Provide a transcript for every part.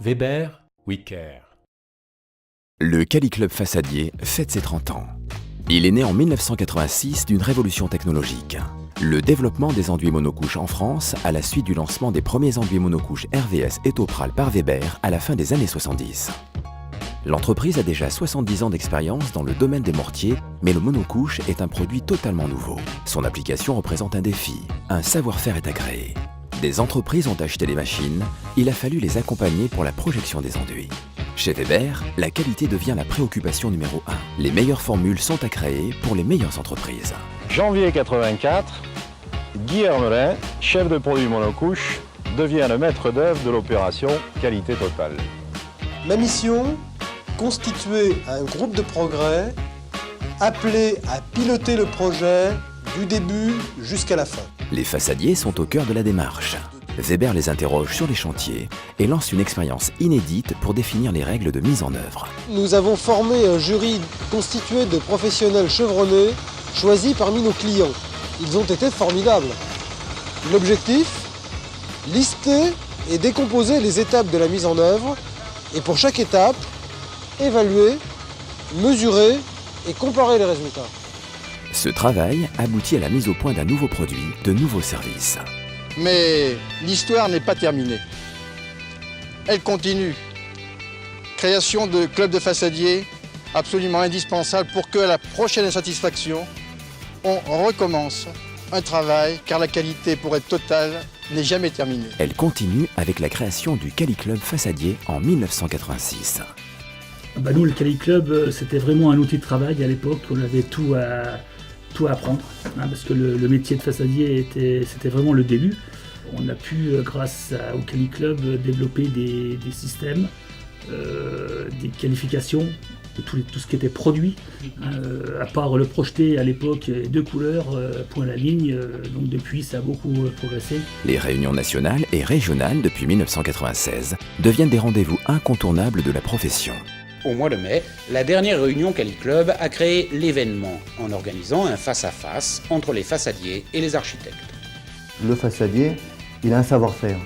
Weber, we care. Le Cali Club façadier fête ses 30 ans. Il est né en 1986 d'une révolution technologique. Le développement des enduits monocouches en France à la suite du lancement des premiers enduits monocouches RVS et Topral par Weber à la fin des années 70. L'entreprise a déjà 70 ans d'expérience dans le domaine des mortiers, mais le monocouche est un produit totalement nouveau. Son application représente un défi, un savoir-faire est à créer. Des entreprises ont acheté les machines, il a fallu les accompagner pour la projection des enduits. Chez Weber, la qualité devient la préoccupation numéro 1. Les meilleures formules sont à créer pour les meilleures entreprises. Janvier 84, Guy Hermelin, chef de produit monocouche, devient le maître d'œuvre de l'opération qualité totale. Ma mission, constituer un groupe de progrès appelé à piloter le projet du début jusqu'à la fin. Les façadiers sont au cœur de la démarche. Weber les interroge sur les chantiers et lance une expérience inédite pour définir les règles de mise en œuvre. Nous avons formé un jury constitué de professionnels chevronnés choisis parmi nos clients. Ils ont été formidables. L'objectif, lister et décomposer les étapes de la mise en œuvre et pour chaque étape, évaluer, mesurer et comparer les résultats. Ce travail aboutit à la mise au point d'un nouveau produit, de nouveaux services. Mais l'histoire n'est pas terminée. Elle continue. Création de clubs de façadiers, absolument indispensable pour que à la prochaine insatisfaction, on recommence un travail, car la qualité, pour être totale, n'est jamais terminée. Elle continue avec la création du Cali Club façadier en 1986. Nous, le Cali Club, c'était vraiment un outil de travail à l'époque. On avait tout à apprendre, parce que le métier de façadier, c'était vraiment le début. On a pu, grâce au Cali Club, développer des systèmes, des qualifications, de tout ce qui était produit, à part le projeté à l'époque, 2 couleurs, point à la ligne, donc depuis ça a beaucoup progressé. Les réunions nationales et régionales depuis 1996 deviennent des rendez-vous incontournables de la profession. Au mois de mai, la dernière réunion Cali Club a créé l'événement en organisant un face-à-face entre les façadiers et les architectes. Le façadier, il a un savoir-faire.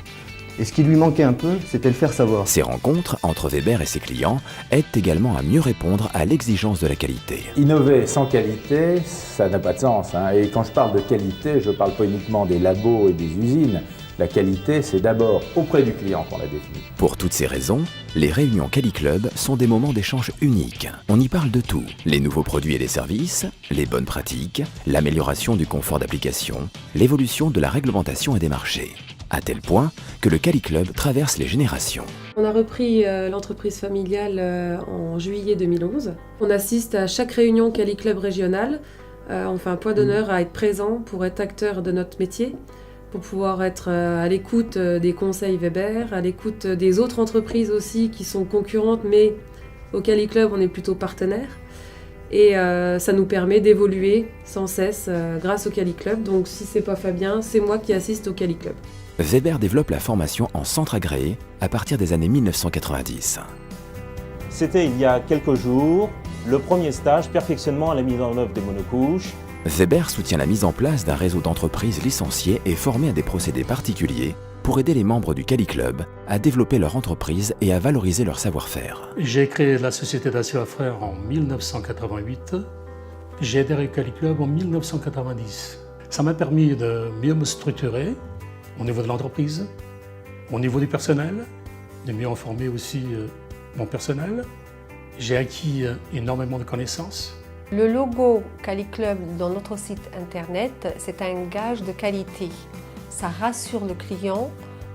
Et ce qui lui manquait un peu, c'était le faire savoir. Ces rencontres entre Weber et ses clients aident également à mieux répondre à l'exigence de la qualité. Innover sans qualité, ça n'a pas de sens. Et quand je parle de qualité, je ne parle pas uniquement des labos et des usines. La qualité, c'est d'abord auprès du client qu'on la définit. Pour toutes ces raisons, les réunions Cali Club sont des moments d'échange uniques. On y parle de tout, les nouveaux produits et les services, les bonnes pratiques, l'amélioration du confort d'application, l'évolution de la réglementation et des marchés. À tel point que le Cali Club traverse les générations. On a repris l'entreprise familiale en juillet 2011. On assiste à chaque réunion Cali Club régionale. On fait un point d'honneur à être présent pour être acteur de notre métier, pour pouvoir être à l'écoute des conseils Weber, à l'écoute des autres entreprises aussi qui sont concurrentes, mais au Cali Club, on est plutôt partenaire. Et ça nous permet d'évoluer sans cesse grâce au Cali Club. Donc si c'est pas Fabien, c'est moi qui assiste au Cali Club. Weber développe la formation en centre agréé à partir des années 1990. C'était il y a quelques jours le premier stage perfectionnement à la mise en œuvre des monocouches. Weber soutient la mise en place d'un réseau d'entreprises licenciées et formées à des procédés particuliers pour aider les membres du Cali Club à développer leur entreprise et à valoriser leur savoir-faire. J'ai créé la société d'assureurs en 1988. J'ai adhéré au Cali Club en 1990. Ça m'a permis de mieux me structurer au niveau de l'entreprise, au niveau du personnel, de mieux informer aussi mon personnel. J'ai acquis énormément de connaissances. Le logo Cali Club dans notre site internet, c'est un gage de qualité. Ça rassure le client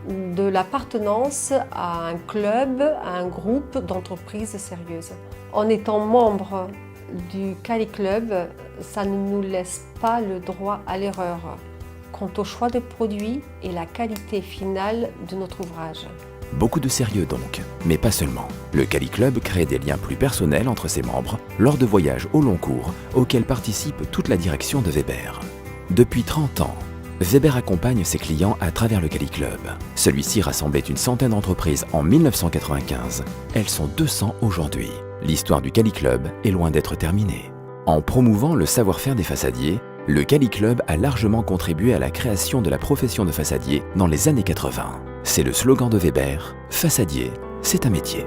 de l'appartenance à un club, à un groupe d'entreprises sérieuses. En étant membre du Cali Club, ça ne nous laisse pas le droit à l'erreur quant au choix de produits et la qualité finale de notre ouvrage. Beaucoup de sérieux donc, mais pas seulement. Le Cali Club crée des liens plus personnels entre ses membres lors de voyages au long cours auxquels participe toute la direction de Weber. Depuis 30 ans, Weber accompagne ses clients à travers le Cali Club. Celui-ci rassemblait une centaine d'entreprises en 1995. Elles sont 200 aujourd'hui. L'histoire du Cali Club est loin d'être terminée. En promouvant le savoir-faire des façadiers, le Cali Club a largement contribué à la création de la profession de façadier dans les années 80. C'est le slogan de Weber, façadier, c'est un métier.